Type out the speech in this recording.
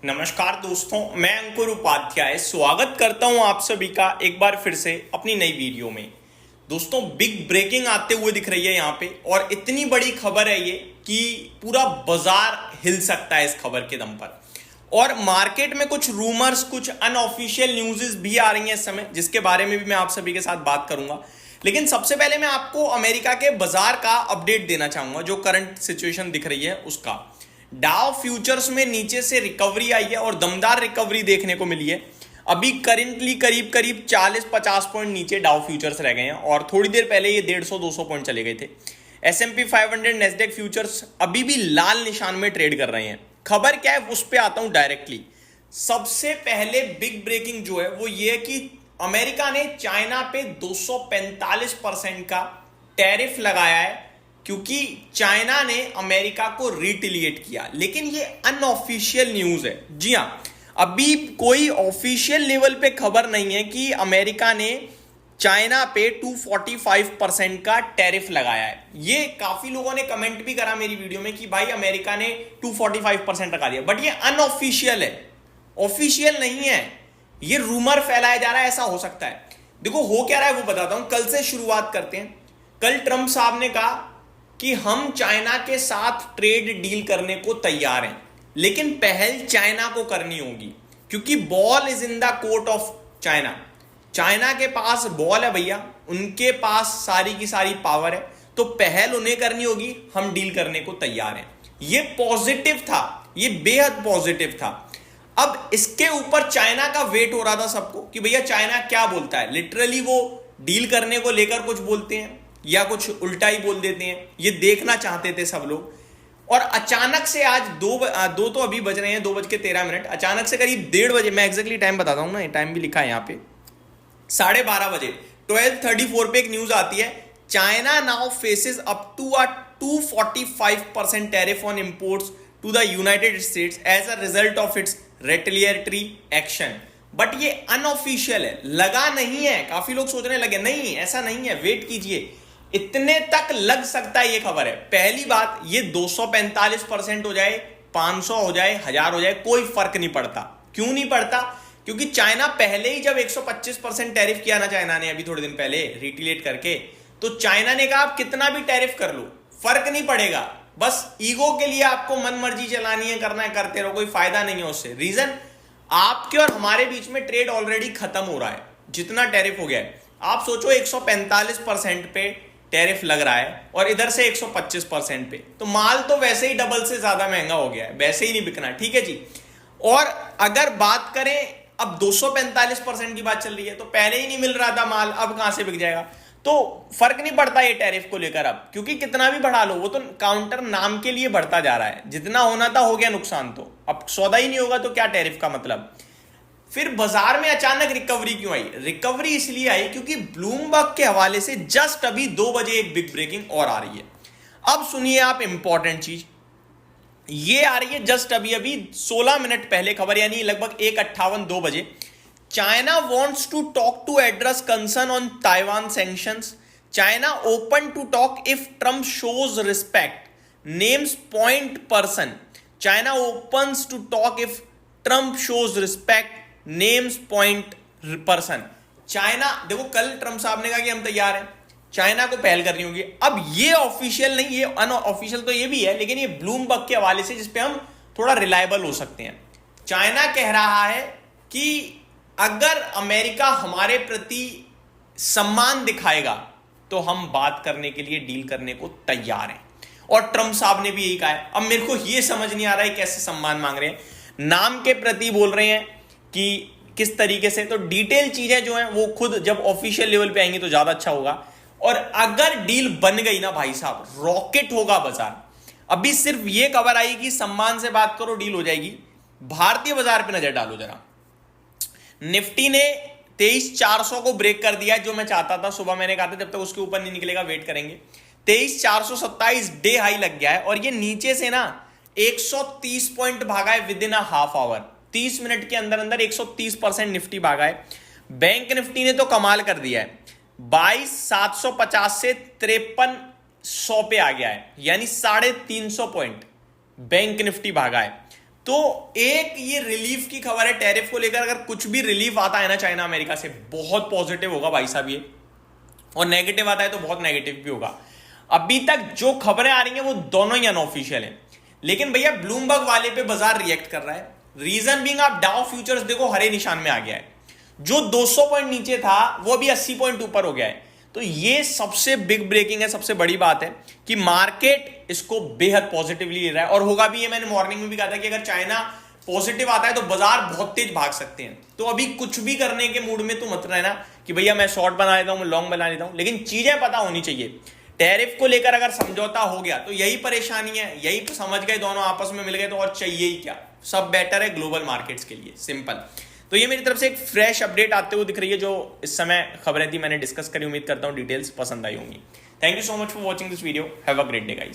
नमस्कार दोस्तों, मैं अंकुर उपाध्याय स्वागत करता हूं आप सभी का एक बार फिर से अपनी नई वीडियो में। दोस्तों, बिग ब्रेकिंग आते हुए दिख रही है यहाँ पे और इतनी बड़ी खबर है ये कि पूरा बाजार हिल सकता है इस खबर के दम पर। और मार्केट में कुछ रूमर्स, कुछ अनऑफिशियल न्यूज़ भी आ रही हैं इस समय, जिसके बारे में भी मैं आप सभी के साथ बात करूंगा। लेकिन सबसे पहले मैं आपको अमेरिका के बाजार का अपडेट देना चाहूंगा, जो करंट सिचुएशन दिख रही है उसका। डाउ फ्यूचर्स में नीचे से रिकवरी आई है और दमदार रिकवरी देखने को मिली है। अभी करेंटली करीब करीब 40-50 पॉइंट नीचे डाउ फ्यूचर्स रह गए हैं और थोड़ी देर पहले ये 150-200 पॉइंट चले गए थे। S&P 500 नेस्डेक फ्यूचर्स अभी भी लाल निशान में ट्रेड कर रहे हैं। खबर क्या है उस पर आता हूं डायरेक्टली। सबसे पहले बिग ब्रेकिंग जो है वो ये है कि अमेरिका ने चाइना पे 245% का टैरिफ लगाया है, क्योंकि चाइना ने अमेरिका को रिटेलिएट किया। लेकिन ये अनऑफिशियल न्यूज है। जी हां, अभी कोई ऑफिशियल लेवल पे खबर नहीं है कि अमेरिका ने चाइना पे 245% का टैरिफ लगाया है। ये काफी लोगों ने कमेंट भी करा मेरी वीडियो में कि भाई अमेरिका ने 245% लगा दिया, बट ये अनऑफिशियल है, ऑफिशियल नहीं है। ये रूमर फैलाया जा रहा है, ऐसा हो सकता है। देखो हो क्या रहा है वो बताता हूं। कल से शुरुआत करते हैं। कल ट्रंप साहब ने कहा कि हम चाइना के साथ ट्रेड डील करने को तैयार हैं, लेकिन पहल चाइना को करनी होगी, क्योंकि ball is in the court of China. China के पास बॉल है भैया, उनके पास सारी की सारी पावर है, तो पहल उन्हें करनी होगी। हम डील करने को तैयार हैं। ये पॉजिटिव था, ये बेहद पॉजिटिव था। अब इसके ऊपर चाइना का वेट हो रहा था सबको कि भैया चाइना क्या बोलता है। लिटरली वो डील करने को लेकर कुछ बोलते हैं या कुछ उल्टा ही बोल देते हैं, ये देखना चाहते थे सब लोग। और अचानक से आज दो तो अभी बज रहे हैं 2:13। अचानक से करीब 1:30 बजे, मैं एग्जैक्टली टाइम बताता हूं ना, ये टाइम भी लिखा है यहाँ पे, 12:30 बजे 12:34 पे एक न्यूज आती है। China now faces up to a 245% tariff on imports to the United States as a result of its retaliatory action. But ये अनऑफिशियल है, लगा नहीं है। काफी लोग सोचने लगे नहीं ऐसा नहीं है, वेट कीजिए, इतने तक लग सकता है। ये खबर है। पहली बात, ये 245% हो जाए, 500 हो जाए, 1000 हो जाए, कोई फर्क नहीं पड़ता। क्यों नहीं पड़ता? क्योंकि चाइना पहले ही जब 125% टैरिफ किया ना चाइना ने, अभी थोड़े दिन पहले रिटेलिएट करके, तो चाइना ने कहा आप कितना भी टैरिफ कर लो फर्क नहीं पड़ेगा, बस ईगो के लिए आपको मन मर्जी चलानी है, करना है करते रहो, कोई फायदा नहीं है उससे। रीजन, आपके और हमारे बीच में ट्रेड ऑलरेडी खत्म हो रहा है, जितना टैरिफ हो गया है। आप सोचो 145% पे टैरिफ लग रहा है और इधर से 125% पे, तो माल तो वैसे ही डबल से ज्यादा महंगा हो गया है, वैसे ही नहीं बिकना। ठीक है जी। और अगर बात करें, अब 245% की बात चल रही है, तो पहले ही नहीं मिल रहा था माल, अब कहां से बिक जाएगा? तो फर्क नहीं पड़ता ये टैरिफ को लेकर अब, क्योंकि कितना भी बढ़ा लो वो तो काउंटर नाम के लिए बढ़ता जा रहा है। जितना होना था हो गया नुकसान, तो अब सौदा ही नहीं होगा तो क्या टैरिफ का मतलब। फिर बाजार में अचानक रिकवरी क्यों आई? रिकवरी इसलिए आई क्योंकि ब्लूमबर्ग के हवाले से जस्ट अभी 2 बजे एक बिग ब्रेकिंग और आ रही है। अब सुनिए आप, इंपॉर्टेंट चीज ये आ रही है जस्ट अभी अभी 16 मिनट पहले खबर, यानी लगभग 1:58 2 बजे। China wants to talk to address concern on Taiwan sanctions. China open to talk if Trump shows respect, names point person. China opens to talk if Trump shows respect, names point person. China, देखो कल Trump साहब ने कहा कि हम तैयार हैं, China को पहल करनी होगी। अब ये ऑफिशियल नहीं, ये अनऑफिशियल तो ये भी है, लेकिन ये ब्लूमबर्ग के हवाले से जिसपे हम थोड़ा रिलायबल हो सकते हैं। चाइना कह रहा है कि अगर अमेरिका हमारे प्रति सम्मान दिखाएगा तो हम बात करने के लिए, डील करने को तैयार हैं। और ट्रंप साहब ने भी यही कहा है। अब मेरे को ये समझ नहीं आ रहा है कैसे सम्मान मांग रहे हैं, नाम के प्रति बोल रहे हैं कि किस तरीके से, तो डिटेल चीजें जो हैं वो खुद जब ऑफिशियल लेवल पे आएंगी तो ज्यादा अच्छा होगा। और अगर डील बन गई ना भाई साहब, रॉकेट होगा बाजार। अभी सिर्फ ये खबर आई कि सम्मान से बात करो डील हो जाएगी। भारतीय बाजार पे नजर डालो जरा। निफ्टी ने 23,400 को ब्रेक कर दिया, जो मैं चाहता था। सुबह मैंने कहा था जब तक उसके ऊपर नहीं निकलेगा वेट करेंगे। 23,427 डे हाई लग गया है और ये नीचे से ना 130 पॉइंट भागा है with in a half hour. 30 minute के अंदर अंदर 130% निफ्टी भागा है। बैंक निफ्टी ने तो कमाल कर दिया है, 22,750 से 53,100 पे आ गया है, यानी 350 पॉइंट बैंक निफ्टी भागा है। तो एक ये रिलीफ की खबर है टैरिफ को लेकर, अगर कुछ भी रिलीफ आता है ना चाइना अमेरिका से, बहुत पॉजिटिव होगा भाई साहब ये, और नेगेटिव आता है तो बहुत नेगेटिव भी होगा। अभी तक जो खबरें आ रही हैं वो दोनों ही अनऑफिशियल हैं, लेकिन भैया ब्लूमबर्ग वाले पे बाजार रिएक्ट कर रहा है। रीजन बीइंग, आप डाउ फ्यूचर्स देखो हरे निशान में आ गया है, जो 200 पॉइंट नीचे था वो अभी 80 पॉइंट ऊपर हो गया है। तो ये सबसे बिग ब्रेकिंग है, सबसे बड़ी बात है कि मार्केट इसको बेहद पॉजिटिवली ले रहा है, और होगा भी। ये मैंने मॉर्निंग में भी कहा था कि अगर चाइना पॉजिटिव आता है तो बाजार बहुत तेज भाग सकते हैं। तो अभी कुछ भी करने के मूड में तो मत रहना कि भैया मैं शॉर्ट बना लेता हूं, मैं लॉन्ग बना लेता हूं, लेकिन चीजें पता होनी चाहिए। टैरिफ को लेकर अगर समझौता हो गया तो यही परेशानी है, यही समझ गए, दोनों आपस में मिल गए तो और चाहिए ही क्या, सब बेटर है ग्लोबल मार्केट्स के लिए, सिंपल। तो ये मेरी तरफ से एक फ्रेश अपडेट आते हुए दिख रही है, जो इस समय खबरें थी मैंने डिस्कस करी। उम्मीद करता हूं डिटेल्स पसंद आई होंगी। Thank you so much for watching this video. Have a great day guys.